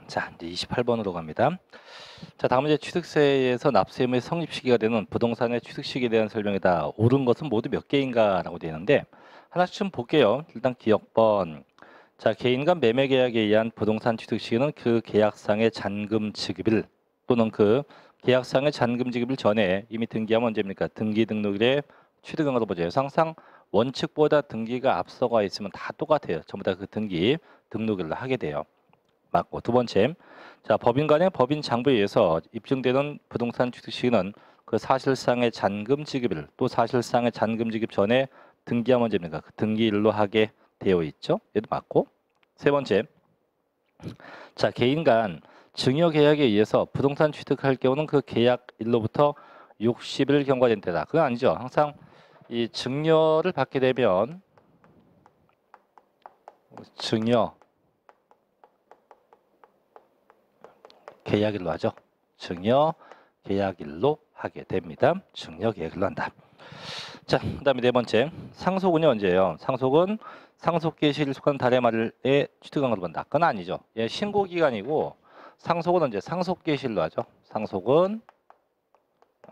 자, 이제 28번으로 갑니다. 자, 다음은 이제 취득세에서 납세 의무의 성립 시기가 되는 부동산의 취득 시기에 대한 설명이다. 옳은 것은 모두 몇 개인가라고 되어 있는데 하나씩 좀 볼게요. 일단 기억번. 자, 개인 간 매매 계약에 의한 부동산 취득 시기는 그 계약상의 잔금 지급일 또는 그 계약상의 잔금 지급일 전에 이미 등기하면 언제입니까? 등기 등록일에 취득한으로 보죠. 항상 원칙보다 등기가 앞서가 있으면 다 똑같아요. 전부 다 그 등기 등록일로 하게 돼요. 맞고, 두 번째, 자, 법인 간의 법인 장부에 의해서 입증되는 부동산 취득 시기는 그 사실상의 잔금 지급일 또 사실상의 잔금 지급 전에 등기하면 언제입니까? 그 등기일로 하게 되어 있죠. 얘도 맞고, 세 번째, 자, 개인 간 증여 계약에 의해서 부동산 취득할 경우는 그 계약일로부터 60일 경과된 때다. 그건 아니죠. 항상 이 증여를 받게 되면 증여 계약일로 하죠. 증여 계약일로 하게 됩니다. 증여 계약일로 한다. 자, 그다음에 네 번째, 상속은요 언제예요? 상속은 상속 개시를 속한 달의 말에 취득한 걸로 본다. 그건 아니죠. 예, 신고 기간이고 상속은 언제? 상속 개시일로 하죠. 상속은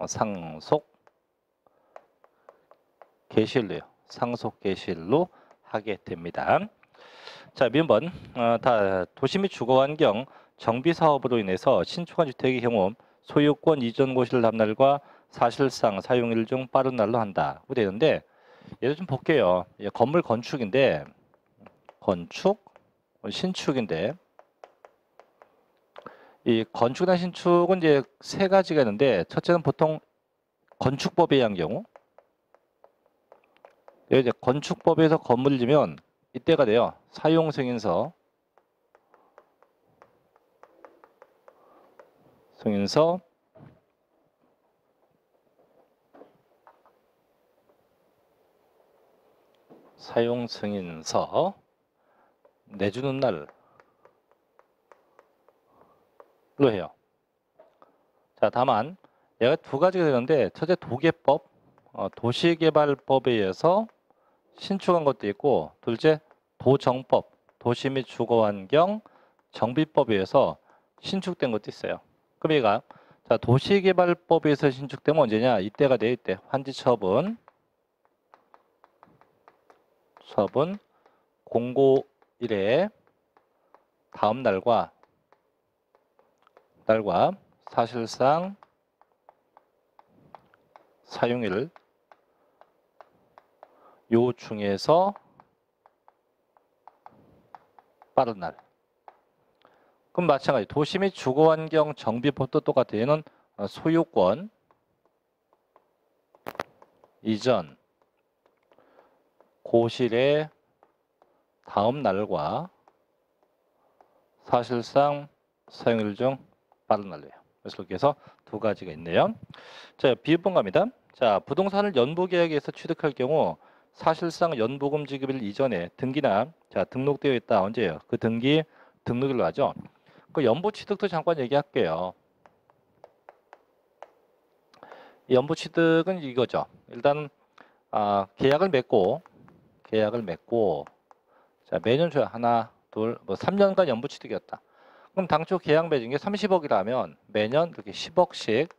상속 개시일로요. 상속 개시일로 하게 됩니다. 자, 미음번 다 도시 및 주거환경 정비 사업으로 인해서 신축한 주택의 경우 소유권 이전 고시를 남날과 사실상 사용일 중 빠른 날로 한다. 되는데 얘를 좀 볼게요. 건물 건축인데 건축 신축인데 이 건축이나 신축은 이제 세 가지가 있는데 첫째는 보통 건축법에 의한 경우 이제 건축법에서 건물을 지면 이때가 돼요. 사용 승인서 사용 승인서 내주는 날로 해요. 자, 다만 얘가 두 가지가 되는데 첫째 도계법, 도시개발법에 의해서 신축한 것도 있고 둘째 도정법, 도시 및 주거환경 정비법에 의해서 신축된 것도 있어요. 그럼 얘가 자, 도시개발법에 의해서 신축되면 언제냐? 이때가 돼 이때 환지처분 공고일에 다음 날과 사실상 사용일 요 중에서 빠른 날. 그럼 마찬가지 도시 및 주거환경 정비법도 똑같아요. 얘는 소유권 이전 고실의 다음 날과 사실상 사용일 중 빠른 날이에요. 그래서 이렇게 해서 두 가지가 있네요. 자, 비읍번 갑니다. 자, 부동산을 연부계약에서 취득할 경우 사실상 연부금 지급일 이전에 등기나 자 등록되어 있다. 언제예요? 그 등기 등록일로 하죠. 그 연부 취득도 잠깐 얘기할게요. 연부 취득은 이거죠. 일단 계약을 맺고 자 매년 줘야 하나 둘 뭐 3년간 연부 취득이었다. 그럼 당초 계약 맺은 게 30억이라면 매년 이렇게 10억씩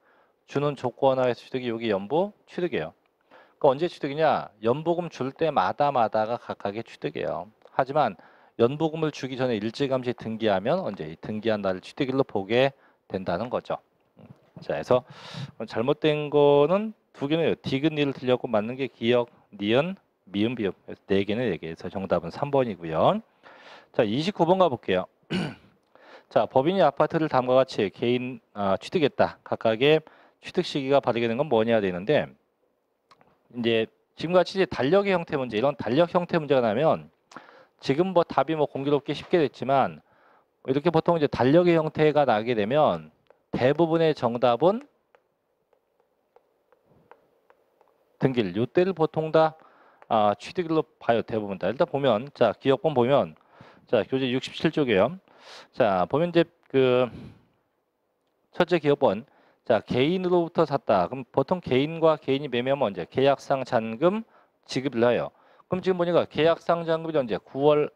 주는 조건하에서 취득이 여기 연부 취득이에요. 그러니까 언제 취득이냐? 연보금 줄 때마다가 각각의 취득이에요. 하지만 연보금을 주기 전에 일찌감치 등기하면 언제 이 등기한 날을 취득일로 보게 된다는 거죠. 자, 그래서 잘못된 거는 두 개는 디귿,리를 틀렸고 맞는 게 기역, 니은, 미음, 비읍. 그래서 네 개는 4개. 그래서 정답은 3번이고요. 자, 29번 가볼게요. 자, 법인이 아파트를 다음과 같이 개인 취득했다. 각각의 취득 시기가 바르게 된 건 뭐냐 되는데 이제 지금같이 이제 달력의 형태 문제 이런 달력 형태 문제가 나면 지금 뭐 답이 뭐 공교롭게 쉽게 됐지만 이렇게 보통 이제 달력의 형태가 나게 되면 대부분의 정답은 등기일 요때를 보통 다 취득일로 봐요. 대부분 다. 일단 보면 자 기억본 보면 자 교재 67쪽이에요. 자 보면 이제 그 첫째 기억본 자 개인으로부터 샀다. 그럼 보통 개인과 개인이 매매하면 언제 계약상 잔금 지급을 해요. 그럼 지금 보니까 계약상 잔금이 언제 9월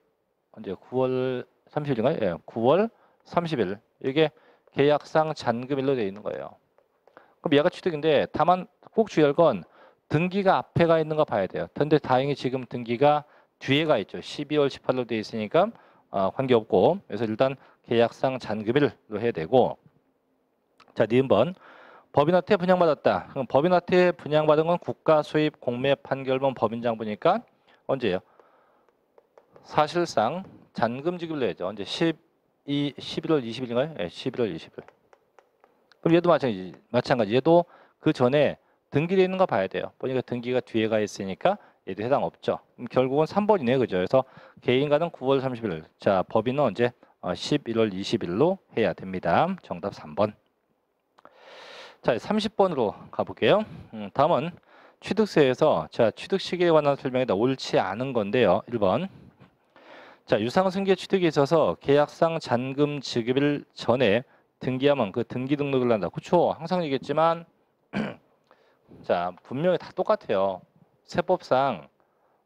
30일인가요? 예, 9월 30일. 이게 계약상 잔금일로 되어 있는 거예요. 그럼 얘가 취득인데 다만 꼭 주의할 건 등기가 앞에 가 있는 거 봐야 돼요. 근데 다행히 지금 등기가 뒤에 가 있죠. 12월 18일로 되어 있으니까 관계없고, 그래서 일단 계약상 잔금일로 해야 되고. 자, 니은번 법인한테 분양받았다. 그럼 법인한테 분양받은 건 국가 수입 공매 판결문 법인장부니까 언제예요? 사실상 잔금 지급을 해야죠. 언제? 11월 20일인가요? 네, 11월 20일. 그럼 얘도 마찬가지. 얘도 그 전에 등기되어 있는 거 봐야 돼요. 보니까 등기가 뒤에 가 있으니까 얘도 해당 없죠. 그럼 결국은 3번이네요. 그죠? 그래서 개인가는 9월 30일. 자, 법인은 언제? 11월 20일로 해야 됩니다. 정답 3번. 자, 30번으로 가볼게요. 다음은 취득세에서 자, 취득 시기에 관한 설명이다. 옳지 않은 건데요. 1번. 자, 유상승계 취득에 있어서 계약상 잔금 지급일 전에 등기하면 그 등기 등록을 한다. 그렇죠. 항상 얘기했지만 자, 분명히 다 똑같아요. 세법상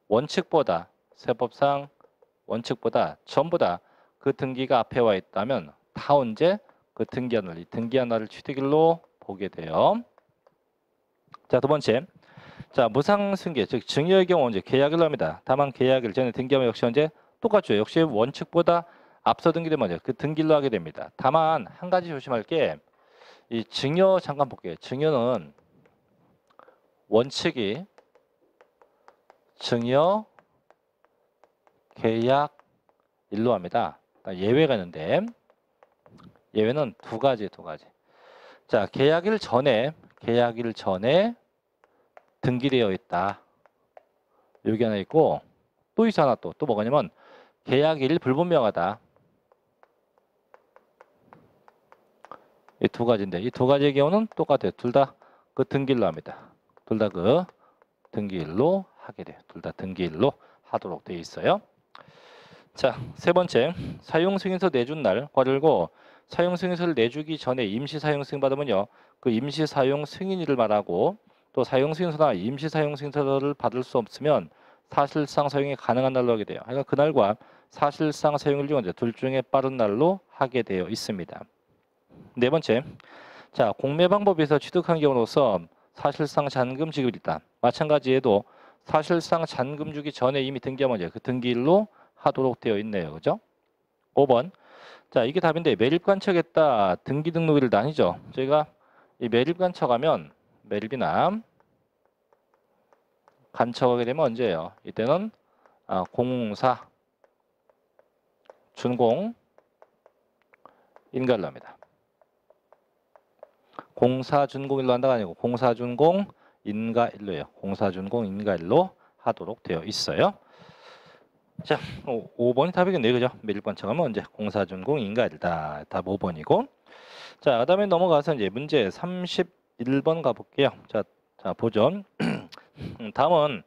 원칙보다 전부 다 그 등기가 앞에 와 있다면 다 언제 그 등기한 날을 취득일로 보게 돼요. 자, 두 번째. 자, 무상승계 즉 증여의 경우 언제 계약일로 합니다. 다만 계약일 전에 등기하면 역시 언제 똑같죠. 역시 원칙보다 앞서 등기되면 먼저 그 등기일로 하게 됩니다. 다만 한 가지 조심할 게 이 증여 잠깐 볼게요. 증여는 원칙이 증여 계약 일로 합니다. 예외가 있는데 예외는 두 가지. 자, 계약일 전에 등기되어 있다. 여기 하나 있고 또 있어 하나 또 뭐냐면 계약일 불분명하다. 이 두 가지인데 이 두 가지의 경우는 똑같아요. 둘 다 그 등기일로 합니다. 둘 다 그 등기일로 하게 돼요. 둘 다 등기일로 하도록 되어 있어요. 자, 세 번째. 사용승인서 내준 날 괄호열고 사용승인서를 내주기 전에 임시사용승인 받으면요. 그 임시사용승인일을 말하고 또 사용승인서나 임시사용승인서를 받을 수 없으면 사실상 사용이 가능한 날로 하게 돼요. 그러니까 그날과 사실상 사용일 중 둘 중에 빠른 날로 하게 되어 있습니다. 네 번째. 자, 공매 방법에서 취득한 경우로서 사실상 잔금 지급이 있다. 마찬가지에도 사실상 잔금 주기 전에 이미 등기하면 그 등기일로 하도록 되어 있네요. 그죠? 5번. 자, 이게 답인데 매립 간척했다. 등기 등록일은 아니죠. 저희가 이 매립 간척하면 매립이나 간척하게 되면 언제예요? 이때는 공사 준공 인가일로 합니다. 공사 준공일로 한다가 아니고 공사 준공 인가일로예요. 공사 준공 인가일로 하도록 되어 있어요. 자, 5번이 답이겠네요. 그죠? 매립 관청하면 언제 공사 준공 인가일다. 답 5번이고. 자, 그다음에 넘어가서 이제 문제 31번 가볼게요. 자 보죠. 다음은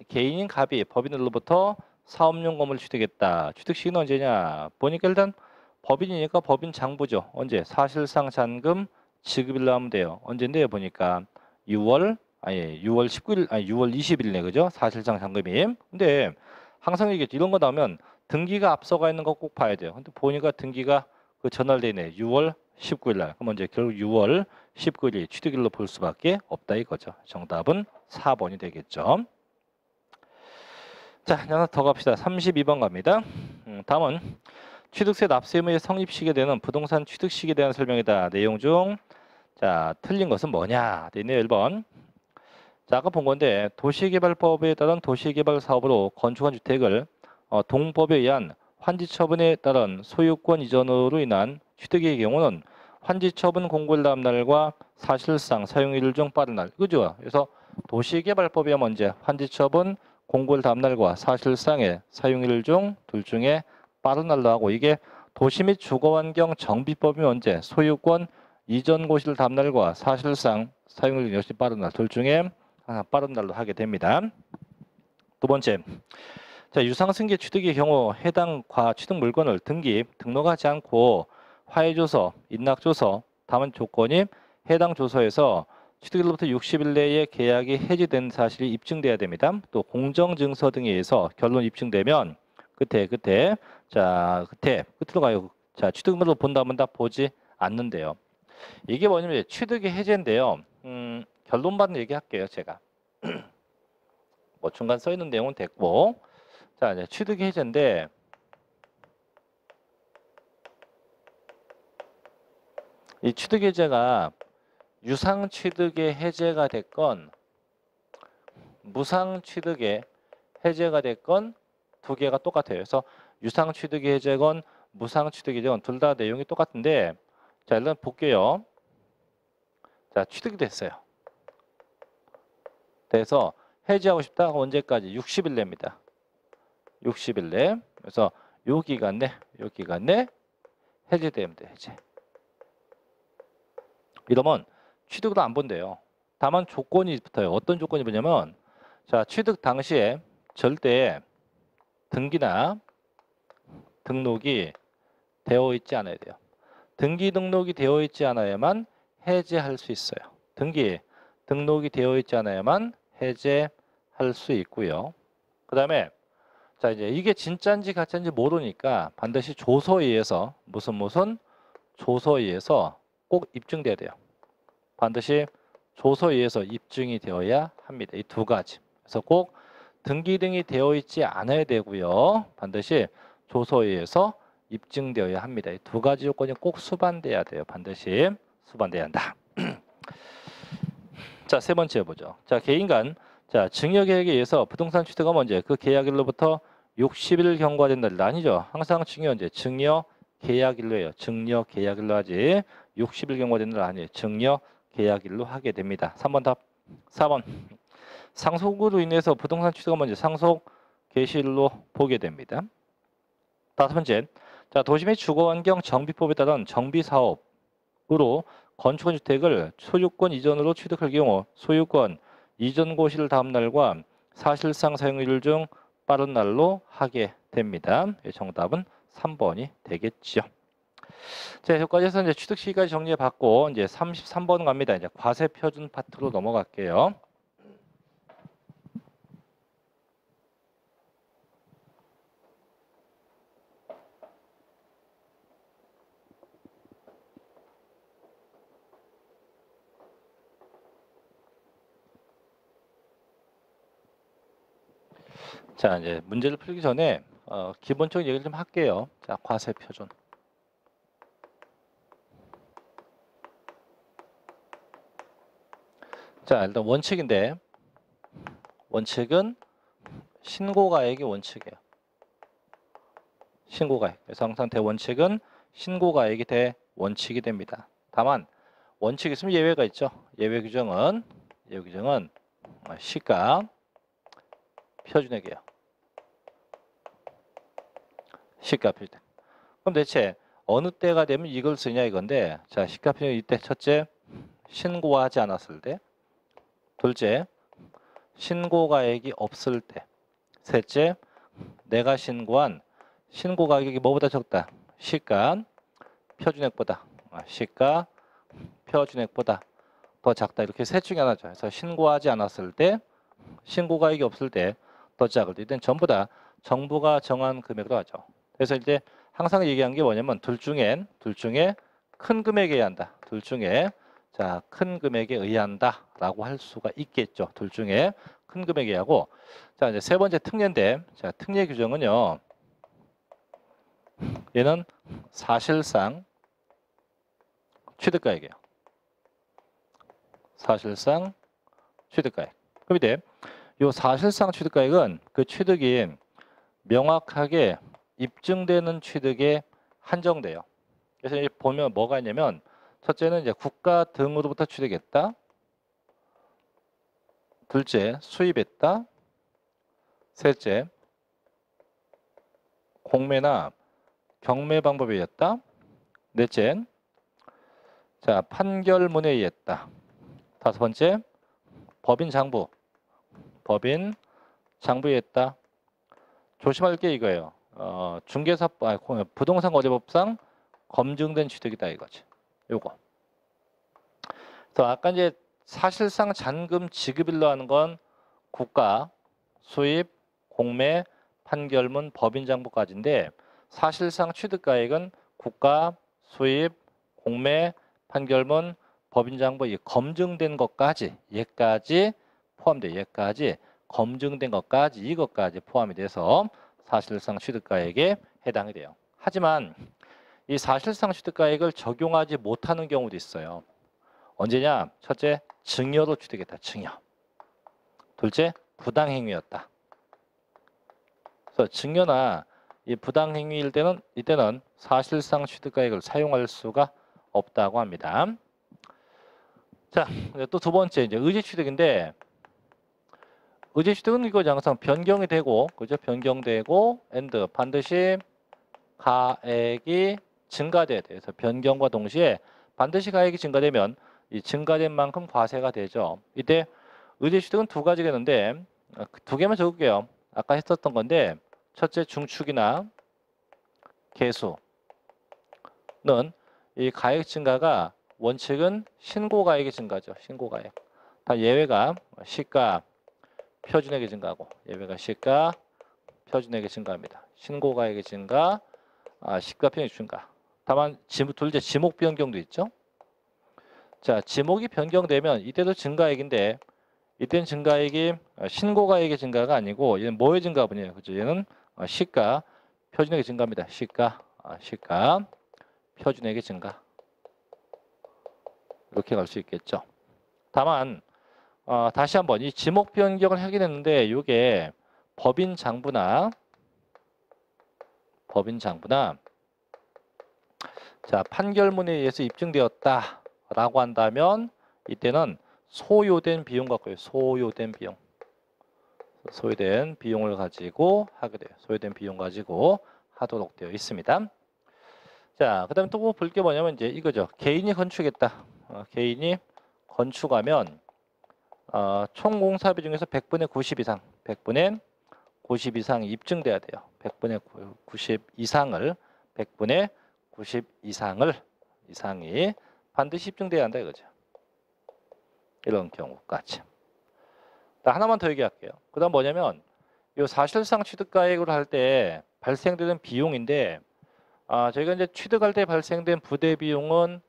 개인인 갑이 법인으로부터 사업용 건물을 취득했다. 취득 시기는 언제냐? 보니까 일단 법인이니까 법인 장부죠. 언제? 사실상 잔금 지급일로 하면 돼요. 언제인데요? 보니까 6월 19일, 6월 20일이네. 그죠? 사실상 잔금이. 근데 항상 얘기했죠. 이런 거 나오면 등기가 앞서가 있는 거 꼭 봐야 돼요. 근데 보니까 등기가 그 전날되네. 6월 19일 날. 그럼 이제 결국 6월 19일이 취득일로 볼 수밖에 없다 이거죠. 정답은 4번이 되겠죠. 자, 하나 더 갑시다. 32번 갑니다. 다음은 취득세 납세 의무의 성립 시기에 되는 부동산 취득 시기에 대한 설명이다. 내용 중 자, 틀린 것은 뭐냐? 되네요. 1번. 자, 아까 본 건데 도시개발법에 따른 도시개발 사업으로 건축한 주택을 동법에 의한 환지처분에 따른 소유권 이전으로 인한 취득의 경우는 환지처분 공고일 다음 날과 사실상 사용일 중 빠른 날. 그죠? 그래서 도시개발법에 하면 언제 환지처분 공고일 다음 날과 사실상의 사용일 중 둘 중에 빠른 날로 하고 이게 도시 및 주거환경 정비법이면 언제 소유권 이전 고시일 다음 날과 사실상 사용일 역시 빠른 날 둘 중에 빠른 날로 하게 됩니다. 두 번째. 자, 유상승계 취득의 경우 해당 과취득 물건을 등록하지 않고 화해조서, 인락조서, 다음 조건이 해당 조서에서 취득일로부터 60일 내에 계약이 해지된 사실이 입증돼야 됩니다. 또 공정증서 등에 의해서 결론 입증되면 끝으로 가요. 자, 취득물로 본다면 다 보지 않는데요. 이게 뭐냐면 취득의 해제인데요. 결론만 얘기할게요, 제가. 뭐 중간 써 있는 내용은 됐고, 자, 이제 취득의 해제인데, 이 취득 해제가 유상 취득의 해제가 됐건, 무상 취득의 해제가 됐건 두 개가 똑같아요. 그래서 유상 취득의 해제건 무상 취득의 해제건 둘 다 내용이 똑같은데, 자, 일단 볼게요. 자, 취득이 됐어요. 그래서 해지하고 싶다? 언제까지? 60일 내입니다. 60일 내. 그래서 요 기간 내 해제됩니다. 해제. 이러면 취득으로 안 본대요. 다만 조건이 붙어요. 어떤 조건이 뭐냐면, 자, 취득 당시에 절대 등기나 등록이 되어 있지 않아야 돼요. 등기 등록이 되어 있지 않아야만 해제할 수 있어요. 등록이 되어 있지 않아야만 해제할 수 있고요. 그 다음에 자, 이제 이게 진짜인지 가짜인지 모르니까 반드시 조서에 의해서 무슨 조서에 의해서 꼭 입증돼야 돼요. 반드시 조서에 의해서 입증이 되어야 합니다. 이 두 가지. 그래서 꼭 등기 등이 되어 있지 않아야 되고요. 반드시 조서에 의해서 입증되어야 합니다. 이 두 가지 조건이 꼭 수반돼야 돼요. 반드시 수반돼야 한다. 자, 세 번째 보죠. 자, 개인 간 자, 증여계획에 의해서 부동산 취득은 언제? 그 계약일로부터 60일 경과된 날 아니죠. 항상 증여 언제? 증여 계약일로예요. 증여 계약일로 하지. 60일 경과된 날 아니에요. 증여 계약일로 하게 됩니다. 3번 답. 4번. 상속으로 인해서 부동산 취득은 먼저 상속 개시일로 보게 됩니다. 다섯 번째. 자, 도심의 주거환경 정비법에 따른 정비사업으로 건축한 주택을 소유권 이전으로 취득할 경우 소유권 이전 고시를 다음 날과 사실상 사용일 중 빠른 날로 하게 됩니다. 정답은 3번이 되겠죠. 자, 여기까지 해서 이제 취득 시기까지 정리해 봤고 이제 33번 갑니다. 이제 과세 표준 파트로 넘어갈게요. 자, 이제 문제를 풀기 전에 기본적인 얘기를 좀 할게요. 자, 과세 표준. 자, 일단 원칙인데 원칙은 신고가액이 원칙이에요. 신고가액. 그래서 항상 대원칙은 신고가액이 대원칙이 됩니다. 다만 원칙이 있으면 예외가 있죠. 예외 규정은 시가 표준액이에요. 시가 표준액. 그럼 대체 어느 때가 되면 이걸 쓰냐 이건데, 자, 시가 표준액 이때 첫째 신고하지 않았을 때, 둘째 신고가액이 없을 때, 셋째 내가 신고한 신고가격이 뭐보다 적다? 시가 표준액보다 시가 표준액보다 더 작다. 이렇게 셋 중에 하나죠. 그래서 신고하지 않았을 때, 신고가액이 없을 때 더 작을 때, 이땐 전부 다 정부가 정한 금액으로 하죠. 그래서 이제 항상 얘기한 게 뭐냐면 둘 중에 큰 금액에 의한다. 둘 중에 자, 큰 금액에 의한다라고 할 수가 있겠죠. 둘 중에 큰 금액에 의하고, 자, 이제 세 번째 특례인데, 자, 특례 규정은요. 얘는 사실상 취득가액이에요. 사실상 취득가액. 그럼 이제 이 사실상 취득가액은 그 취득이 명확하게 입증되는 취득에 한정돼요. 그래서 이제 보면 뭐가 있냐면, 첫째는 이제 국가 등으로부터 취득했다. 둘째 수입했다. 셋째 공매나 경매 방법에 의했다. 넷째 자, 판결문에 의했다. 다섯 번째 법인 장부에 의했다. 조심할 게 이거예요. 부동산 거래법상 검증된 취득이다 이거지. 요거. 그래서 아까 이제 사실상 잔금 지급일로 하는 건 국가, 수입, 공매, 판결문, 법인 장부까지인데, 사실상 취득가액은 국가, 수입, 공매, 판결문, 법인장부 이 검증된 것까지 얘까지 포함돼. 얘까지 검증된 것까지 이것까지 포함이 돼서 사실상 취득가액에 해당이 돼요. 하지만 이 사실상 취득가액을 적용하지 못하는 경우도 있어요. 언제냐? 첫째, 증여로 취득했다. 증여. 둘째, 부당행위였다. 그래서 증여나 이 부당행위일 때는 이때는 사실상 취득가액을 사용할 수가 없다고 합니다. 자, 또 두 번째 이제 의제취득인데 의제취득은 이거 항상 변경이 되고 그죠? 변경되고 and 반드시 가액이 증가돼야 돼요. 그래서 변경과 동시에 반드시 가액이 증가되면 이 증가된 만큼 과세가 되죠. 이때 의제취득은 두 가지가 있는데 두 개만 적을게요. 아까 했었던 건데 첫째 중축이나 개수는 이 가액 증가가 원칙은 신고가액의 증가죠. 신고가액. 다 예외가 시가, 표준액의 증가고 예외가 시가, 표준액의 증가입니다. 신고가액의 증가, 시가 표준액의 증가. 다만 둘째 지목 변경도 있죠. 자, 지목이 변경되면 이때도 증가액인데 이때는 증가액이 신고가액의 증가가 아니고 얘는 뭐의 증가분이에요? 그죠? 얘는 시가, 표준액의 증가입니다. 시가, 표준액의 증가. 이렇게 갈 수 있겠죠. 다만 다시 한번 이 지목 변경을 하긴 했는데 이게 법인 장부나 자 판결문에 의해서 입증되었다라고 한다면 이때는 소요된 비용 갖고요. 소요된 비용을 가지고 하게 돼요. 소요된 비용 가지고 하도록 되어 있습니다. 자, 그다음에 또 볼 게 뭐냐면 이제 이거죠. 개인이 건축했다. 개인이 건축하면 총 공사비 중에서 100분의 90 이상, 100분의 90 이상이 입증돼야 돼요. 100분의 90 이상을 100분의 90 이상이 반드시 입증돼야 한다 이거죠. 이런 경우까지. 하나만 더 얘기할게요. 그다음 뭐냐면 이 사실상 취득가액으로 할 때 발생되는 비용인데 저희가 이제 취득할 때 발생된 부대 비용은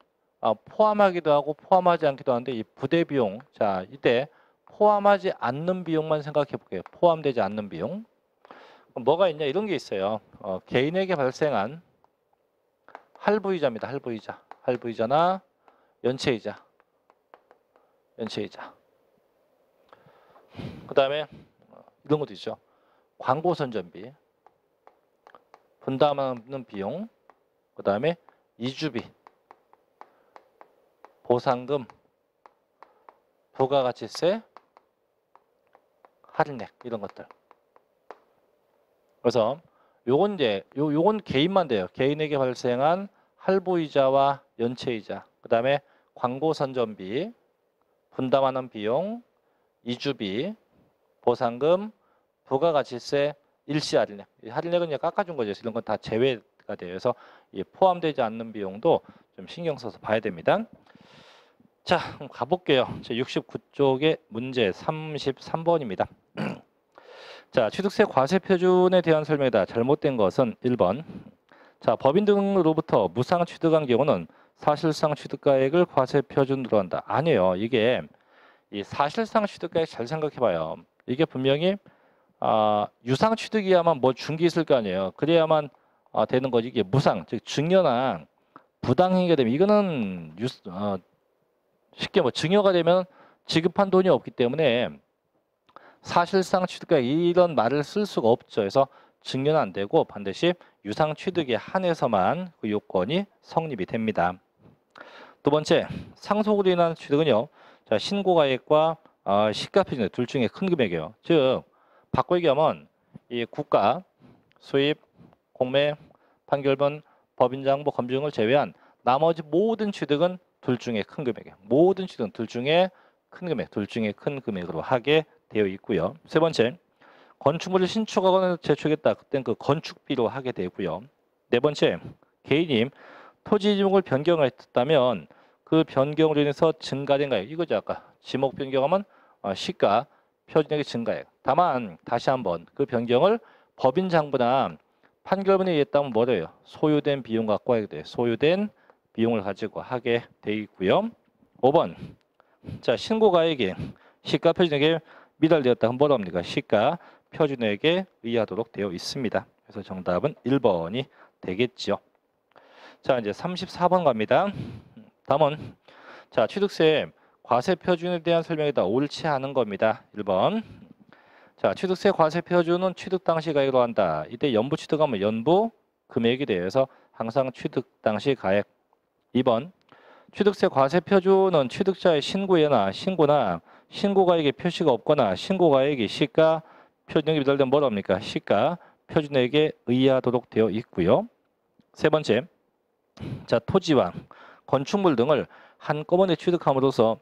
포함하기도 하고 포함하지 않기도 하는데 이 부대 비용, 자 이때 포함하지 않는 비용만 생각해 볼게요. 포함되지 않는 비용. 뭐가 있냐 이런 게 있어요. 개인에게 발생한 할부이자입니다. 할부이자나 연체이자. 그 다음에 이런 것도 있죠. 광고 선전비, 분담하는 비용, 그 다음에 이주비, 보상금, 부가가치세, 할인액 이런 것들. 그래서 요건 이제 요건 개인만 돼요. 개인에게 발생한 할부이자와 연체이자, 그 다음에 광고 선전비, 분담하는 비용, 이주비, 보상금, 부가가치세, 일시 할인액. 할인액은 이제 깎아준 거죠. 이런 건 다 제외가 돼요. 그래서 포함되지 않는 비용도 좀 신경 써서 봐야 됩니다. 자, 그럼 가볼게요. 69쪽의 문제 33번입니다. 자, 취득세 과세 표준에 대한 설명이다. 잘못된 것은 1번. 자, 법인 등으로부터 무상 취득한 경우는 사실상 취득가액을 과세 표준으로 한다. 아니에요. 이게 이 사실상 취득가액 잘 생각해봐요. 이게 분명히 유상 취득이야만 뭐 준 게 있을 거 아니에요. 그래야만 되는 거지. 이게 무상, 즉 증여나 부당행위가 되면 이거는 쉽게 뭐 증여가 되면 지급한 돈이 없기 때문에 사실상 취득가액 이런 말을 쓸 수가 없죠. 그래서 증여는 안 되고 반드시 유상 취득에 한해서만 그 요건이 성립이 됩니다. 두 번째, 상속으로 인한 취득은요. 자, 신고가액과 시가표준 둘 중에 큰 금액이에요. 즉 바꿔 얘기하면 이 국가, 수입, 공매, 판결문, 법인장부 검증을 제외한 나머지 모든 취득은 둘 중에 큰 금액이에요. 모든 취득은 둘 중에 큰 금액으로 하게 되어 있고요. 세 번째, 건축물을 신축하거나 재축했다. 그땐 그 건축비로 하게 되고요. 네 번째, 개인이 토지 지목을 변경했다면 그 변경으로 인해서 증가된 가액. 이거죠. 아까 지목 변경하면 시가, 표준액의 증가액. 다만 다시 한번 그 변경을 법인 장부나 판결문에 의했다면 뭐래요? 소요된 비용 갖고 하게 돼. 소요된 비용을 가지고 하게 돼 있고요. 5번. 자, 신고가액이 시가 표준에게 미달되었다. 그럼 뭐라 합니까? 시가 표준에게 의하도록 되어 있습니다. 그래서 정답은 1번이 되겠죠. 자, 이제 34번 갑니다. 다음은 자, 취득세 과세 표준에 대한 설명이다. 옳지 않은 겁니다. 1번. 자, 취득세 과세 표준은 취득 당시 가액으로 한다. 이때 연부 취득하면 연부 금액이 되어서 항상 취득 당시 가액. 2번. 취득세 과세 표준은 취득자의 신고나 신고가액의 표시가 없거나 신고가액이 시가 표준액에 미달되면 뭐라 합니까? 시가 표준액에 의하도록 되어 있고요. 세 번째. 자, 토지와 건축물 등을 한꺼번에 취득함으로써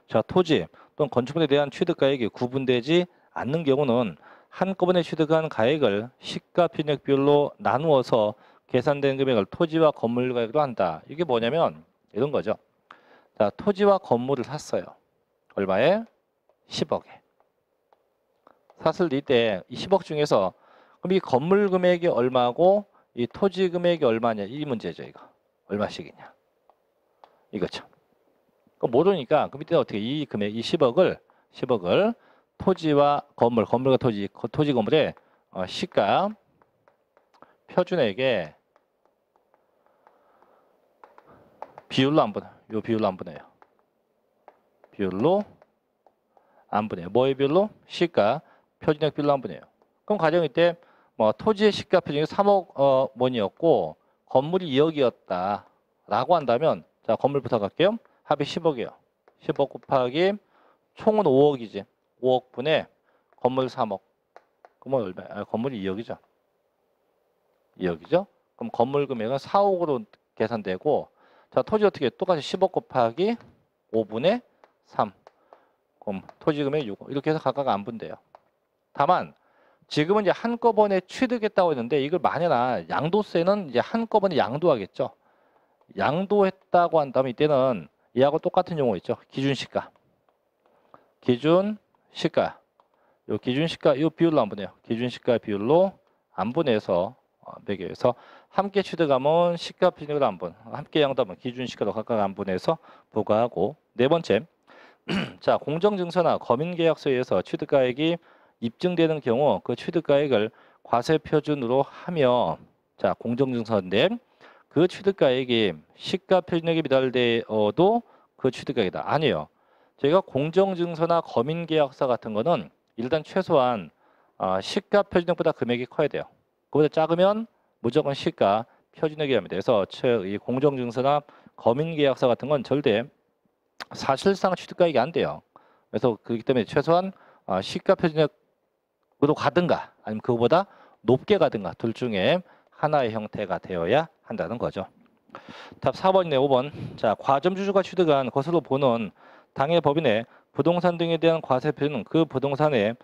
자, 토지 또는 건축물에 대한 취득가액이 구분되지 않는 경우는 한꺼번에 취득한 가액을 시가 표준액 비율로 나누어서 계산된 금액을 토지와 건물 가액으로 한다. 이게 뭐냐면 이런 거죠. 자, 토지와 건물을 샀어요. 얼마에? 10억에. 샀을 때 이 10억 중에서 그럼 이 건물 금액이 얼마고 이 토지 금액이 얼마냐? 이 문제죠, 이거. 얼마씩이냐? 이거죠. 모르니까 그 밑에 어떻게 이 금액, 이 10억을 토지와 건물과 토지 건물의 시가 표준액에 비율로 안 보내요. 요 비율로 안 보내요. 비율로 안 보내요. 뭐의 비율로? 시가 표준액 비율로 안 보내요. 그럼 가정일 때 뭐 토지의 시가 표준액이 3억 원이었고 건물이 2억이었다라고 한다면 자, 건물부터 갈게요. 합이 10억이에요. 10억 곱하기 총은 5억이지. 5억 분의 건물 3억. 그러면 얼마? 건물이 2억이죠. 2억이죠. 그럼 건물 금액은 4억으로 계산되고 자, 토지 어떻게 해? 똑같이 10억 곱하기 5분의 3. 그럼 토지 금액 6억. 이렇게 해서 각각 안 분대요. 다만 지금은 이제 한꺼번에 취득했다고 했는데 이걸 만약에 양도세는 이제 한꺼번에 양도하겠죠. 양도했다고 한다면 이때는 이하고 똑같은 용어 있죠. 기준시가. 기준시가. 요 기준시가 요 비율로 안 보내요. 기준시가 비율로 안 보내서 매겨서 함께 취득하면 시가 표준액으로 안 분. 함께 양도하면 기준시가로 각각 안 분해서 부과하고 네 번째. 자, 공정증서나 거민계약서에서 취득가액이 입증되는 경우 그 취득가액을 과세 표준으로 하며 자, 공정증서인데 그 취득가액이 시가 표준액에 미달되어도 그 취득가액이다. 아니에요. 저희가 공정증서나 거민계약서 같은 거는 일단 최소한 시가 표준액보다 금액이 커야 돼요. 그보다 작으면 무조건 시가 표준액이랍니다. 그래서 이 공정증서나 거민계약서 같은 건 절대 사실상 취득가액이 안 돼요. 그래서 그렇기 때문에 최소한 시가 표준액으로 가든가 아니면 그거보다 높게 가든가 둘 중에 하나의 형태가 되어야 한다는 거죠. 답 4번이네. 5번. 자, 과점주주가 취득한 것으로 보는 당해 법인의 부동산 등에 대한 과세표는 그 부동산의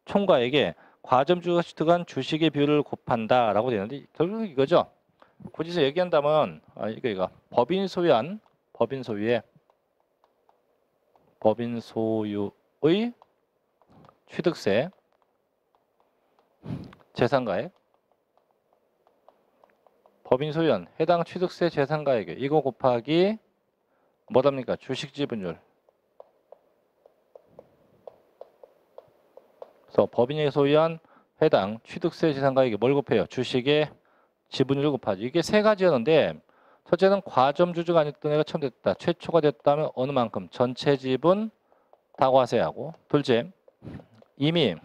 총가액에 과점주주가 취득한 주식의 비율을 곱한다라고 되는데 결국 이거죠. 굳이서 얘기한다면 이거 법인 소유의 취득세 재산가액 법인 소유한 해당 취득세 재산가액에 이거 곱하기 뭐랍니까? 주식 지분율. 그래서 법인이 소유한 해당 취득세 재산가액에 뭘 곱해요? 주식의 지분율 곱하기. 이게 세 가지였는데 첫째는 과점주주가 아니었던 애가 처음 됐다. 최초가 됐다면 어느 만큼? 전체 지분 다 과세하고. 둘째, 이미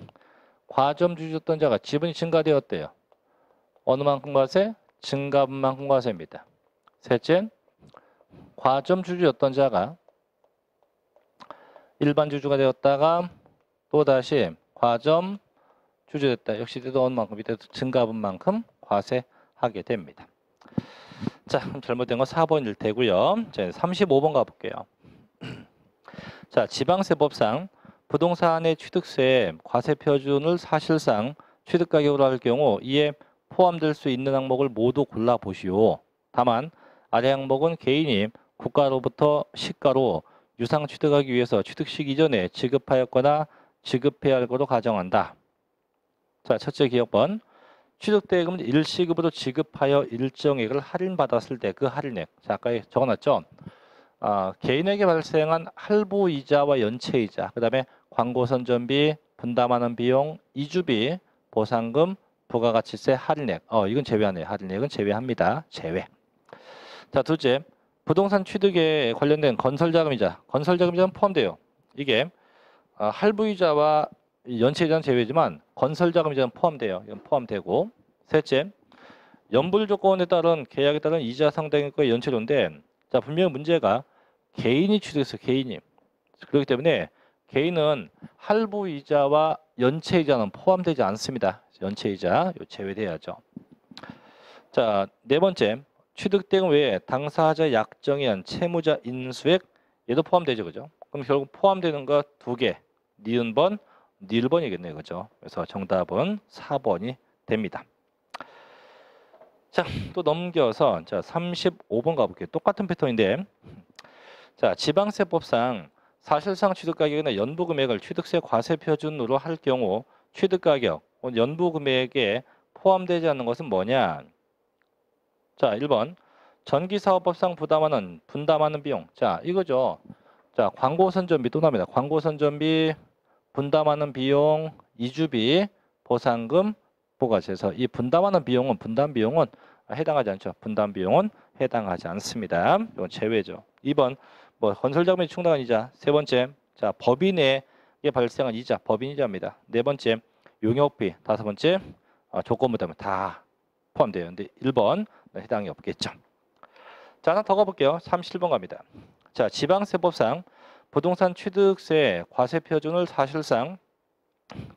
과점주주였던 자가 지분이 증가되었대요. 어느 만큼 과세? 증가분만큼 과세입니다. 셋째, 과점주주였던 자가 일반주주가 되었다가 또다시 과점주주됐다. 역시 이때도 어느 만큼? 이때도 증가분만큼 과세하게 됩니다. 자, 그럼 잘못된 건 4번일 테고요. 자, 35번 가볼게요. 자, 지방세법상 부동산의 취득세 과세 표준을 사실상 취득가격으로 할 경우 이에 포함될 수 있는 항목을 모두 골라보시오. 다만 아래 항목은 개인이 국가로부터 시가로 유상 취득하기 위해서 취득식 이전에 지급하였거나 지급해야 할 것으로 가정한다. 자, 첫째 기억번. 취득대금은 일시급으로 지급하여 일정액을 할인받았을 때 그 할인액. 자, 아까 적어놨죠. 개인에게 발생한 할부이자와 연체이자, 그 다음에 광고선전비, 분담하는 비용, 이주비, 보상금, 부가가치세, 할인액. 이건 제외하네요. 할인액은 제외합니다. 제외. 자, 둘째, 부동산 취득에 관련된 건설자금이자, 건설자금이자는 포함돼요. 이게 할부이자와 연체이자는 제외지만 건설자금이자는 포함돼요. 이건 포함되고. 셋째, 연불 조건에 따른 계약에 따른 이자 상당액과 연체료인데, 자, 분명히 문제가 개인이 취득했어요. 개인이. 그렇기 때문에 개인은 할부이자와 연체이자는 포함되지 않습니다. 연체이자 제외돼야죠. 자, 네 번째, 취득대금 외에 당사자 약정에 의한 채무자 인수액, 얘도 포함되죠. 그죠? 그럼 결국 포함되는 거 두 개. 니은번, 닐번이겠네요. 그죠? 그래서 정답은 4번이 됩니다. 자, 또 넘겨서 자, 35번 가볼게요. 똑같은 패턴인데, 자, 지방세법상 사실상 취득가격이나 연부금액을 취득세 과세 표준으로 할 경우 취득가격, 연부금액에 포함되지 않는 것은 뭐냐? 자, 1번 전기사업법상 분담하는 비용. 자, 이거죠. 자, 광고선전비 또 나옵니다. 광고선전비, 분담하는 비용, 이주비, 보상금, 부가세서. 이 분담하는 비용은 해당하지 않죠. 분담 비용은 해당하지 않습니다. 이건 제외죠. 2번 건설자금에 충당한 이자. 세 번째, 자, 법인에게 발생한 이자, 법인이자입니다. 네 번째, 용역비. 다섯 번째, 조건부담은 다 포함돼요. 근데 1번 해당이 없겠죠. 자, 하나 더 가볼게요. 37번 갑니다. 자, 지방세법상 부동산 취득세 과세 표준을 사실상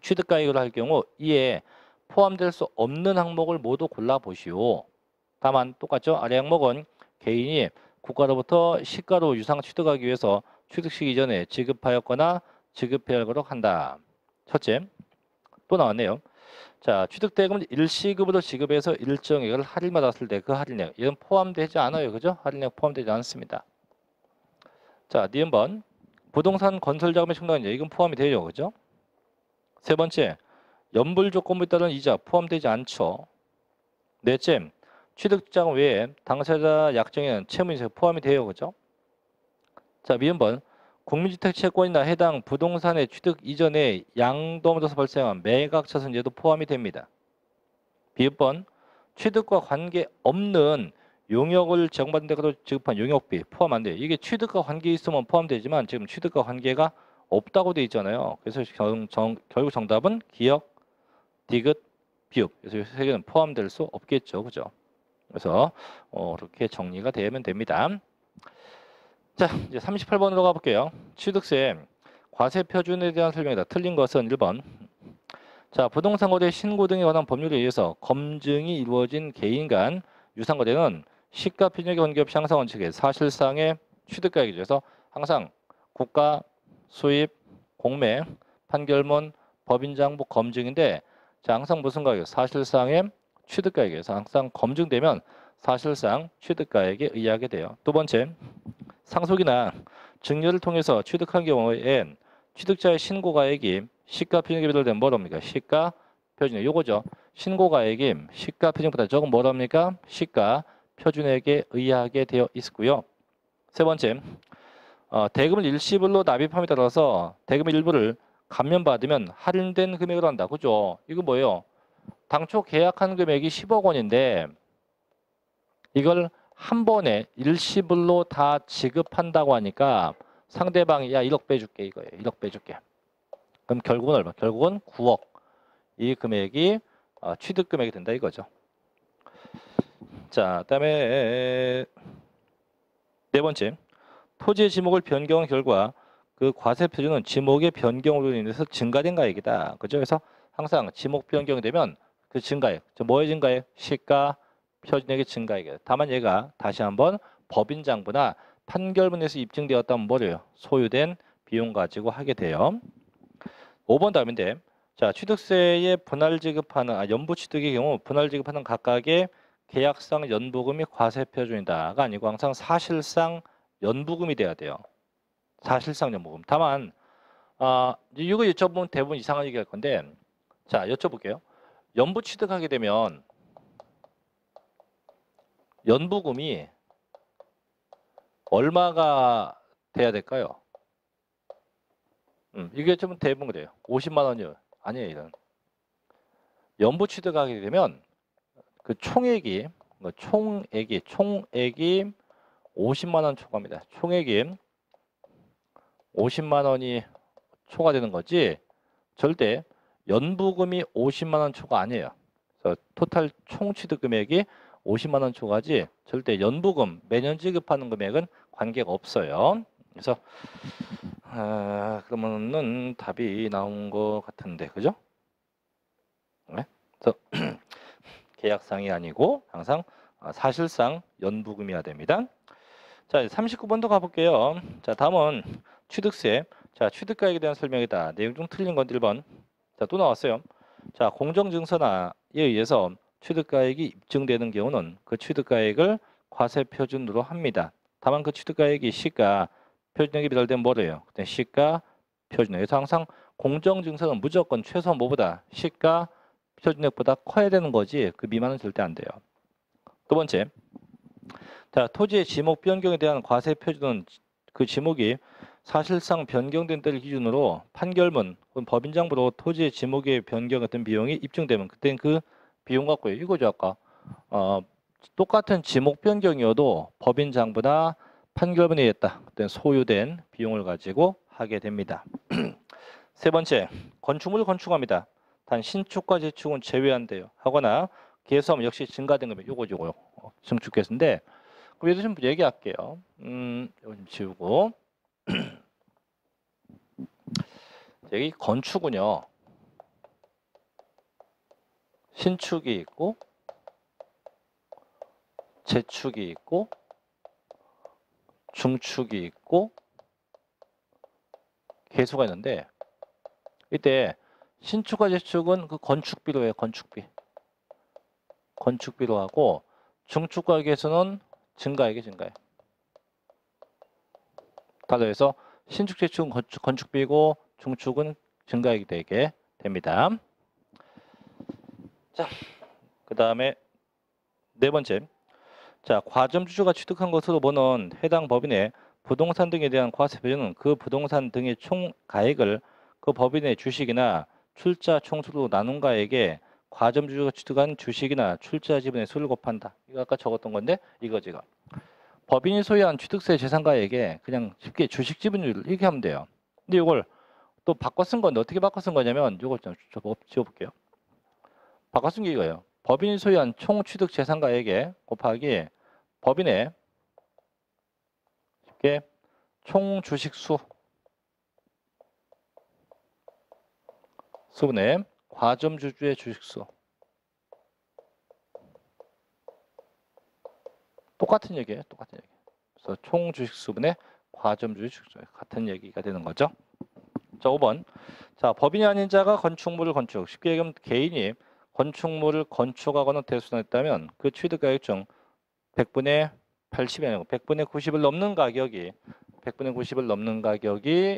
취득가액으로 할 경우 이에 포함될 수 없는 항목을 모두 골라보시오. 다만 똑같죠. 아래 항목은 개인이 국가로부터 시가로 유상 취득하기 위해서 취득식 이전에 지급하였거나 지급해야 하도록 한다. 첫째, 또 나왔네요. 자, 취득대금은 일시급으로 지급해서 일정액을 할인받았을 때 그 할인액, 이건 포함되지 않아요. 그죠? 할인액 포함되지 않습니다. 자, 니은번 부동산 건설자금에 충당한 이자, 이건 포함이 되죠. 그죠? 세 번째, 연불조건부에 따른 이자 포함되지 않죠. 넷째, 취득자금 외에 당사자 약정에는 채무인세 포함이 돼요. 그죠? 자, 미음번 국민주택 채권이나 해당 부동산의 취득 이전에 양도하면서 발생한 매각차손제도 포함이 됩니다. 비읍번 취득과 관계없는 용역을 제공받은 데로 지급한 용역비 포함 안 돼요. 이게 취득과 관계 있으면 포함되지만 지금 취득과 관계가 없다고 돼 있잖아요. 그래서 결국 정답은 기역, 디귿, 비읍. 그래서 이 세 개는 포함될 수 없겠죠. 그죠? 그래서 이렇게 정리가 되면 됩니다. 자, 이제 38번으로 가볼게요. 취득세 과세 표준에 대한 설명이다. 틀린 것은 1번. 자, 부동산 거래 신고 등에 관한 법률에 의해서 검증이 이루어진 개인 간 유상 거래는 시가 표준액에 관계없이 항상 원칙에 사실상의 취득가액이죠. 그래서 항상 국가, 수입, 공매, 판결문, 법인장부 검증인데, 자, 항상 무슨 가격? 사실상의 취득가액에서 항상 검증되면 사실상 취득가액에 의하게 돼요. 두 번째, 상속이나 증여를 통해서 취득한 경우엔 취득자의 신고가액이 시가표준액에 비례된 뭐랍니까? 시가표준액. 요거죠. 신고가액이 시가표준액보다 적은 뭐랍니까? 시가표준액에 의하게 되어 있고요. 세 번째, 대금을 일시불로 납입함에 따라서 대금 일부를 감면받으면 할인된 금액으로 한다. 그죠? 이거 뭐예요? 당초 계약한 금액이 10억 원인데 이걸 한 번에 일시불로 다 지급한다고 하니까 상대방이 야 1억 빼줄게 이거예요. 1억 빼줄게. 그럼 결국은 얼마? 결국은 9억. 이 금액이 취득 금액이 된다 이거죠. 자, 그다음에 네 번째, 토지의 지목을 변경한 결과 그 과세 표준은 지목의 변경으로 인해서 증가된 가액이다. 그죠? 그래서 항상 지목 변경이 되면 그 증가액, 뭐의 증가액? 시가 표준액의 증가액이에요. 다만 얘가 다시 한번 법인장부나 판결문에서 입증되었다면 뭐래요? 소유된 비용 가지고 하게 돼요. 5번 답인데, 자, 취득세에 분할 지급하는 연부 취득의 경우 분할 지급하는 각각의 계약상 연부금이 과세 표준이다가 아니고 항상 사실상 연부금이 돼야 돼요. 사실상 연부금. 다만 이거 여쭤보면 대부분 이상한 얘기할 건데, 자, 여쭤볼게요. 연부 취득하게 되면 연부금이 얼마가 돼야 될까요? 이게 좀 대부분 그래요. 50만 원이요. 아니에요, 이런. 연부 취득하게 되면 그 총액이 50만 원 초과입니다. 총액이 50만 원이 초과되는 거지 절대 연부금이 50만 원 초과 아니에요. 그래서 토탈 총 취득 금액이 50만 원 초과지 절대 연부금 매년 지급하는 금액은 관계가 없어요. 그래서 그러면은 답이 나온 것 같은데, 그죠? 네? 그래서 계약상이 아니고 항상 사실상 연부금이어야 됩니다. 자, 39번도 가볼게요. 자, 다음은 취득세. 자, 취득가액에 대한 설명이다. 내용 중 틀린 건 1번. 자, 또 나왔어요. 자, 공정증서나에 의해서 취득가액이 입증되는 경우는 그 취득가액을 과세표준으로 합니다. 다만 그 취득가액이 시가 표준액에 배달되면 뭐래요? 그때 시가 표준액에서 항상 공정증서는 무조건 최소한 뭐보다 시가 표준액보다 커야 되는 거지 그 미만은 절대 안 돼요. 두 번째, 자, 토지의 지목 변경에 대한 과세 표준은 그 지목이 사실상 변경된 때를 기준으로 판결문 혹은 법인장부로 토지의 지목의 변경 같은 비용이 입증되면 그때는 그 비용 갖고요. 이거죠 아까 똑같은 지목 변경이어도 법인장부나 판결문에 의했다. 그때는 소요된 비용을 가지고 하게 됩니다. 세 번째, 건축물을 건축합니다. 단 신축과 재축은 제외한대요. 하거나 개수하면 역시 증가된 금액 요거요. 증축개수인데 그럼 얘도 좀 얘기할게요. 이거 좀 지우고 여기 건축은요 신축이 있고 재축이 있고 중축이 있고 개수가 있는데 이때 신축과 재축은 그 건축비로 해요. 건축비로 하고 중축과 개수는 증가액이 증가해. 달러에서 신축 재축은 건축비고 중축은 증가액이 되게 됩니다. 자, 그 다음에 네 번째. 자, 과점주주가 취득한 것으로 보는 해당 법인의 부동산 등에 대한 과세 표준은 그 부동산 등의 총 가액을 그 법인의 주식이나 출자 총수로 나눈 가액에 과점주주가 취득한 주식이나 출자 지분의 수를 곱한다. 이거 아까 적었던 건데 이거지. 법인이 소유한 취득세 재산가액에 그냥 쉽게 주식 지분율 이렇게 하면 돼요. 근데 이걸 또 바꿔 쓴 건데 어떻게 바꿔 쓴 거냐면 이걸 좀 지워볼게요. 바꿔 쓴 게 이거예요. 법인이 소유한 총 취득 재산가액에 곱하기 법인의 쉽게 총 주식수 수분의 과점주주의 주식수. 똑같은 얘기예요. 그래서 총 주식수분의 과점주의 주식수 같은 얘기가 되는 거죠. 자, 5번. 자, 법인이 아닌 자가 건축물을 건축. 쉽게 얘기하면 개인이 건축물을 건축하거나 대수선했다면 그 취득가액 중 100분의 80이 아니고 100분의 90을 넘는 가격이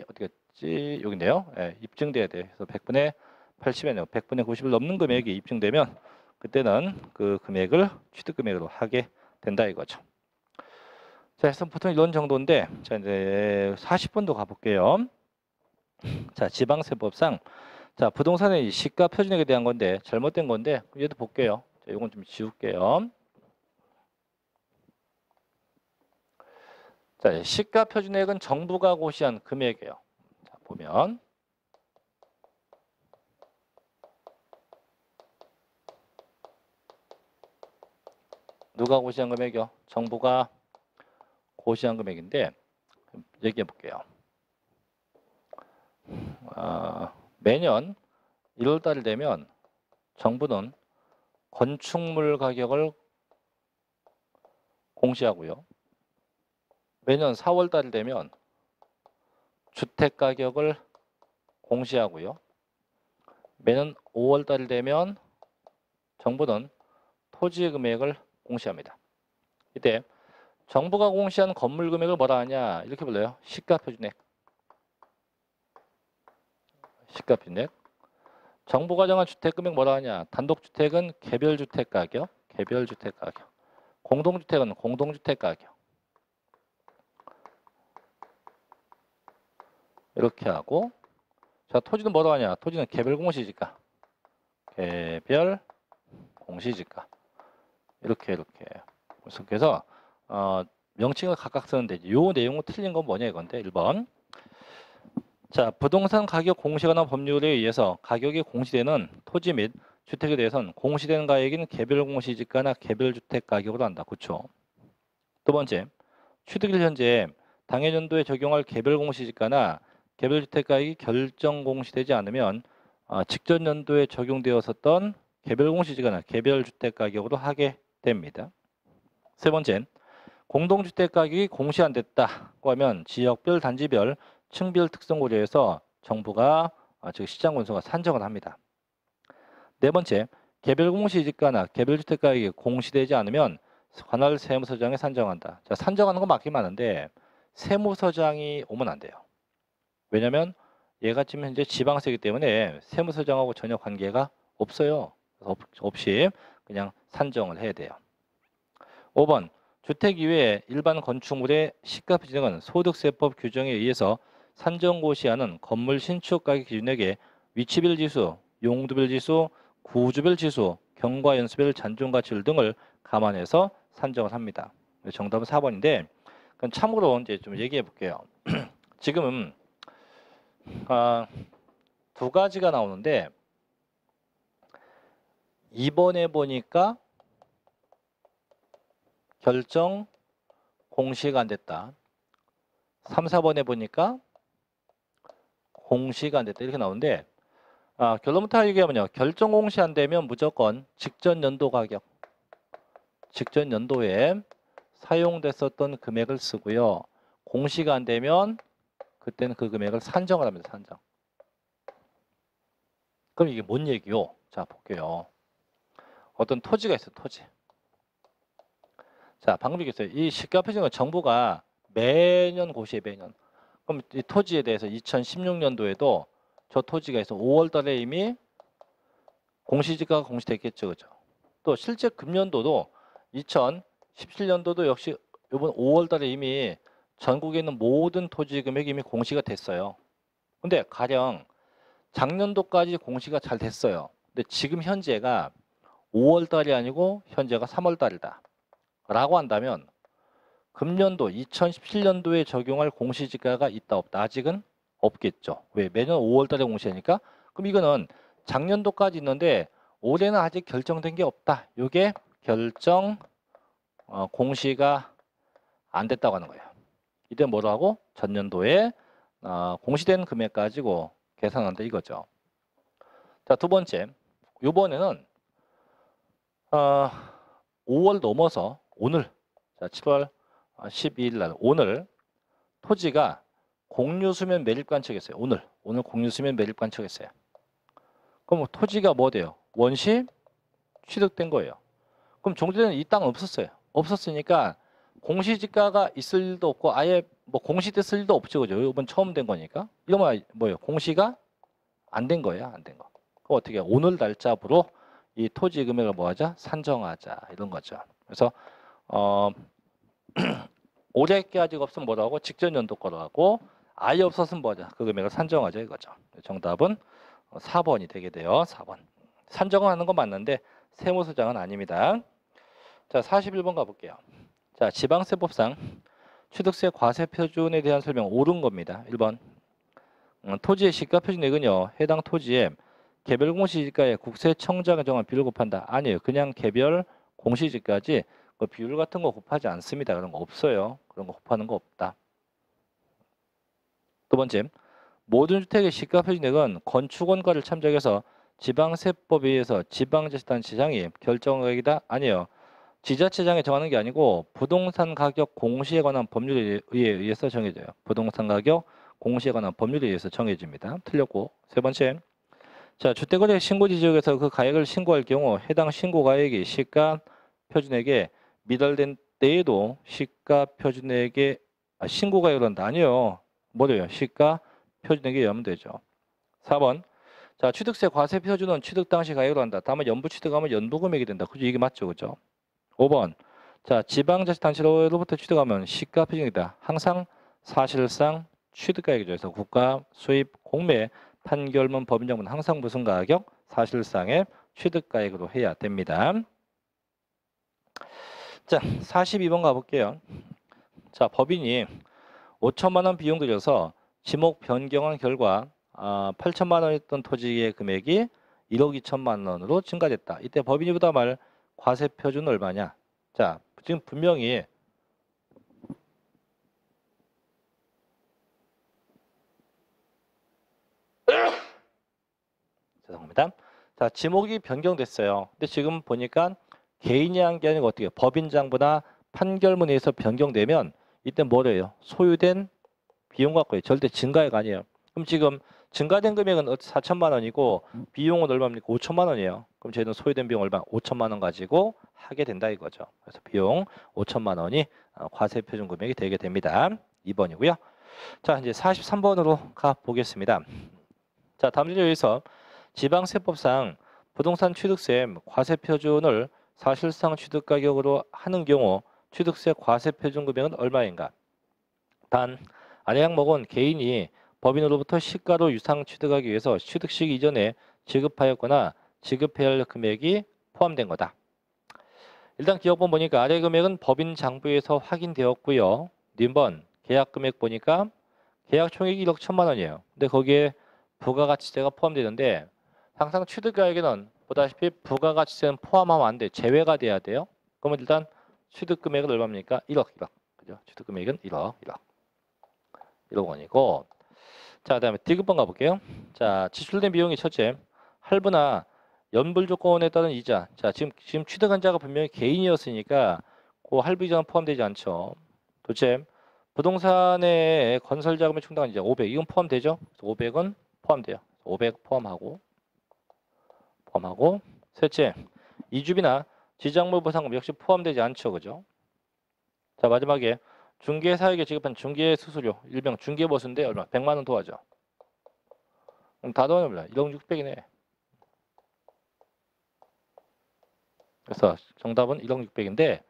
어떻게 했지? 여기인데요. 예, 입증돼야 돼요. 그래서 100분의 80이 아니고 100분의 90을 넘는 금액이 입증되면 그때는 그 금액을 취득금액으로 하게 된다 이거죠. 자, 그래서 보통 이런 정도인데 자, 이제 40분도 가볼게요. 자, 지방세법상 자, 부동산의 시가 표준액에 대한 건데 잘못된 건데 얘도 볼게요. 자, 이건 좀 지울게요. 자, 시가 표준액은 정부가 고시한 금액이에요. 자, 보면 누가 고시한 금액이요? 정부가 고시한 금액인데 얘기해 볼게요. 매년 1월 달이 되면 정부는 건축물 가격을 공시하고요. 매년 4월 달이 되면 주택 가격을 공시하고요. 매년 5월 달이 되면 정부는 토지 금액을 공시합니다. 이때 정부가 공시한 건물 금액을 뭐라 하냐 이렇게 불러요. 시가 표준액. 정부가 정한 주택금액 뭐라 하냐? 단독주택은 개별주택 가격, 개별주택 가격. 공동주택은 공동주택 가격. 이렇게 하고, 자, 토지는 뭐라 하냐? 토지는 개별 공시지가. 개별 공시지가. 이렇게. 그래서 명칭을 각각 쓰는데 요 내용은 틀린 건 뭐냐 이건데 1번. 자, 부동산 가격 공시에 관한 법률에 의해서 가격이 공시되는 토지 및 주택에 대해서는 공시되는 가격인 개별 공시지가나 개별 주택 가격으로 한다. 그렇죠? 두 번째, 취득일 현재 당해년도에 적용할 개별 공시지가나 개별 주택 가격이 결정 공시되지 않으면 직전 연도에 적용되었었던 개별 공시지가나 개별 주택 가격으로 하게 됩니다. 세 번째, 공동주택 가격이 공시 안 됐다고 하면 지역별, 단지별, 층별 특성 고려해서 정부가 즉 시장군수가 산정을 합니다. 네 번째, 개별 공시지가나 개별 주택 가격이 공시되지 않으면 관할 세무서장에 산정한다. 자, 산정하는 건 맞긴 맞는데 세무서장이 오면 안 돼요. 왜냐하면 얘가 지금 현재 지방세이기 때문에 세무서장하고 전혀 관계가 없어요. 없이 그냥 산정을 해야 돼요. 5번, 주택 이외에 일반 건축물의 시가 표준액은 소득세법 규정에 의해서 산정고시하는 건물 신축 가격 기준액에 위치별 지수, 용도별 지수, 구주별 지수, 경과연수별 잔존가치율 등을 감안해서 산정을 합니다. 정답은 4번인데 그건 참고로 이제 좀 얘기해 볼게요. 지금 두 가지가 나오는데 2번에 보니까 결정 공시가 안 됐다. 3, 4번에 보니까 공시가 안 됐다. 이렇게 나오는데 결론부터 얘기하면요. 결정 공시 안 되면 무조건 직전 연도 가격, 직전 연도에 사용됐었던 금액을 쓰고요. 공시가 안 되면 그때는 그 금액을 산정을 합니다. 산정. 그럼 이게 뭔 얘기요? 자, 볼게요. 어떤 토지가 있어요. 토지. 자, 방법이 있어요. 이 시가 표준은 정부가 매년 고시해, 매년. 그럼 이 토지에 대해서 2016년도에도 저 토지가 있어 5월 달에 이미 공시지가가 공시됐겠죠. 그죠? 또 실제 금년도도 2017년도도 역시 이번 5월 달에 이미 전국에 있는 모든 토지 금액이 이미 공시가 됐어요. 근데 가령 작년도까지 공시가 잘 됐어요. 근데 지금 현재가 5월 달이 아니고 현재가 3월 달이다. 라고 한다면 금년도 2017년도에 적용할 공시지가가 있다 없다? 아직은 없겠죠. 왜? 매년 5월 달에 공시하니까. 그럼 이거는 작년도까지 있는데 올해는 아직 결정된 게 없다. 이게 결정 공시가 안 됐다고 하는 거예요. 이때 뭐라고? 전년도에 공시된 금액 가지고 계산한다 이거죠. 자, 두 번째. 이번에는 5월 넘어서 오늘, 자, 7월 12일 날 오늘 토지가 공유수면 매립관청했어요. 오늘 공유수면 매립관청했어요. 그럼 토지가 뭐 돼요? 원시 취득된 거예요. 그럼 종전에는 이 땅은 없었어요. 없었으니까 공시지가가 있을 일도 없고 아예 뭐 공시됐을 일도 없죠. 그죠? 이번 처음 된 거니까. 이러면 뭐예요? 공시가 안 된 거예요. 안 된 거. 그럼 어떻게 해요? 오늘 날짜부로 이 토지 금액을 뭐 하자? 산정하자. 이런 거죠. 그래서 올해 게 아직 없으면 뭐라고? 직전 연도 거로 하고 아예 없었으면 뭐하자? 그 금액을 산정하자 이거죠. 정답은 4번이 되게 돼요. 4번. 산정을 하는 건 맞는데 세무서장은 아닙니다. 자, 41번 가볼게요. 자, 지방세법상 취득세 과세 표준에 대한 설명 옳은 겁니다. 1번. 토지의 시가 표준액은요. 해당 토지의 개별 공시지가에 국세청장이 정한 비율을 곱한다. 아니에요. 그냥 개별 공시지가지 그 비율 같은 거 곱하지 않습니다. 그런 거 없어요. 그런 거 곱하는 거 없다. 두 번째. 모든 주택의 시가 표준액은 건축원가를 참작해서 지방세법에 의해서 지방자치단체장이 결정하기다. 아니에요. 지자체장이 정하는 게 아니고 부동산 가격 공시에 관한 법률에 의해서 정해져요. 부동산 가격 공시에 관한 법률에 의해서 정해집니다. 틀렸고. 세 번째. 자, 주택거래 신고지 지역에서 그 가액을 신고할 경우 해당 신고 가액이 시가 표준액에 미달된 때에도 시가 표준액에 신고 가액을 한다. 아니요. 뭐래요? 시가 표준액에 의하면 되죠. 4번. 자, 취득세 과세 표준은 취득 당시 가액으로 한다. 다만 연부 취득하면 연부 금액이 된다. 그죠? 이게 맞죠, 그죠? 5번. 자, 지방자치단체로부터 취득하면 시가 표준이다. 항상 사실상 취득가액이죠. 그래서 국가, 수입, 공매, 판결문, 법인정보는 항상 무슨 가격? 사실상의 취득가액으로 해야 됩니다. 자, 42번 가볼게요. 자, 법인이 5천만 원 비용 들여서 지목 변경한 결과 8천만 원이었던 토지의 금액이 1억 2천만 원으로 증가됐다. 이때 법인이 부담할 과세 표준은 얼마냐? 자, 지금 분명히 죄송합니다. 자, 지목이 변경됐어요. 근데 지금 보니까 개인이 한 게 아니고 어떻게 법인장부나 판결문에서 변경되면 이때 뭐래요? 소유된 비용 갖고요. 절대 증가액 아니에요. 그럼 지금 증가된 금액은 4천만 원이고 비용은 얼마입니까? 5천만 원이에요. 그럼 저희는 소유된 비용 얼마? 5천만 원 가지고 하게 된다 이거죠. 그래서 비용 5천만 원이 과세 표준 금액이 되게 됩니다. 2번이고요. 자, 이제 43번으로 가 보겠습니다. 자, 다음 주제에서 지방세법상 부동산 취득세 과세 표준을 사실상 취득 가격으로 하는 경우 취득세 과세 표준 금액은 얼마인가? 단 아래 항목은 개인이 법인으로부터 시가로 유상 취득하기 위해서 취득 시기 이전에 지급하였거나 지급해야 할 금액이 포함된 거다. 일단 기업번 보니까 아래 금액은 법인 장부에서 확인되었고요. 님번 계약 금액 보니까 계약 총액이 1억 1천만 원이에요. 근데 거기에 부가가치세가 포함되는데 항상 취득가액에는 보다시피 부가가치세는 포함하면 안 돼. 제외가 돼야 돼요. 그러면 일단 취득금액은 얼마입니까? 1억. 그죠? 취득금액은 1억 원이고. 자, 그다음에 D급번 가볼게요. 자, 지출된 비용이 첫째, 할부나 연불 조건에 따른 이자. 자, 지금 취득한 자가 분명히 개인이었으니까 그 할부 이자는 포함되지 않죠. 둘째, 부동산의 건설 자금에 충당한 이자 500. 이건 포함되죠? 500은 포함돼요. 500 포함하고. 셋째, 이주비나 지작물 보상금 역시 포함되지 않죠. 그죠? 자, 마지막에 중개사에게 지급한 중개 수수료 일명 중개보수인데 얼마? 100만 원 도와줘. 그럼 다 더하면 얼마? 1억 600이네. 그래서 정답은 1억 600인데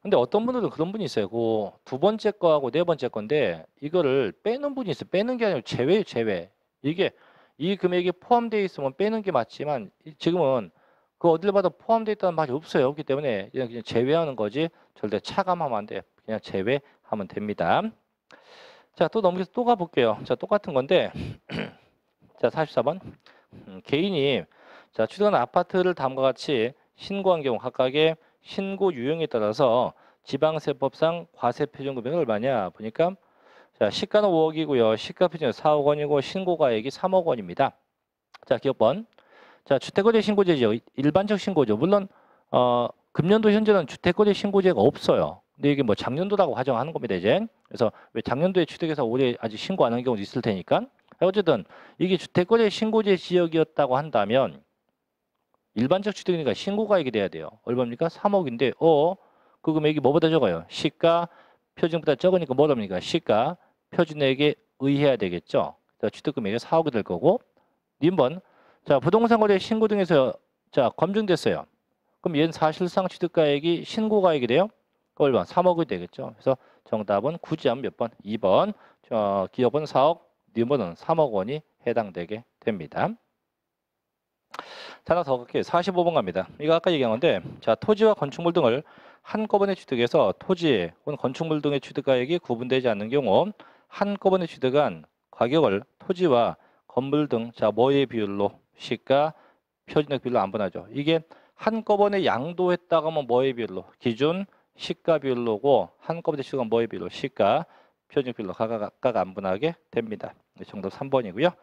근데 어떤 분들은 그런 분이 있어요. 그 두 번째 거하고 네 번째 건데 이거를 빼는 분이 있어요. 빼는 게 아니고 제외. 이게 이 금액이 포함되어 있으면 빼는 게 맞지만 지금은 그 어딜 봐도 포함되어 있다는 말이 없어요. 없기 때문에 그냥 제외하는 거지 절대 차감하면 안 돼요. 그냥 제외하면 됩니다. 자, 또 넘겨서 또 가볼게요. 자, 똑같은 건데 자, 44번 개인이 자 취득한 아파트를 다음과 같이 신고한 경우 각각의 신고 유형에 따라서 지방세법상 과세 표준 금액은 얼마냐 보니까 자, 시가는 5억이고요. 시가 표준은 4억 원이고 신고가액이 3억 원입니다. 자, 기업번. 자, 주택거래 신고제죠. 일반적 신고죠. 물론 금년도 현재는 주택거래 신고제가 없어요. 근데 이게 뭐 작년도라고 가정하는 겁니다, 이제. 그래서 왜 작년도에 취득해서 올해 아직 신고 안 한 경우도 있을 테니까. 어쨌든 이게 주택거래 신고제 지역이었다고 한다면 일반적 취득이니까 신고가액이 돼야 돼요. 얼마입니까? 3억인데 그 금액이 뭐보다 적어요? 시가 표준보다 적으니까 뭐랍니까? 시가 표준액에 의해야 되겠죠. 취득금액이 4억이 될 거고. 님번 자, 부동산 거래 신고 등에서 자, 검증됐어요. 그럼 얘는 사실상 취득가액이 신고가액이 돼요? 얼마? 3억이 되겠죠. 그래서 정답은 굳이 하면 몇 번? 2번. 기업은 4억, 님번은 3억 원이 해당되게 됩니다. 자, 하나 더 갈게요. 45번 갑니다. 이거 아까 얘기한 건데, 자, 토지와 건축물 등을 한꺼번에 취득해서 토지 혹은 건축물 등의 취득가액이 구분되지 않는 경우 한꺼번에 취득한 가격을 토지와 건물 등 자, 뭐의 비율로 시가 표준액 비율로 안 분하죠. 이게 한꺼번에 양도했다가 하면 뭐의 비율로 기준 시가 비율로고 한꺼번에 취득한 뭐의 비율로 시가 표준액 비율로 각각 안 분하게 됩니다. 정답 3번이고요.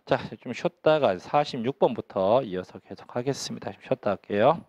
자, 좀 쉬었다가 46번부터 이어서 계속 하겠습니다. 좀 쉬었다 할게요.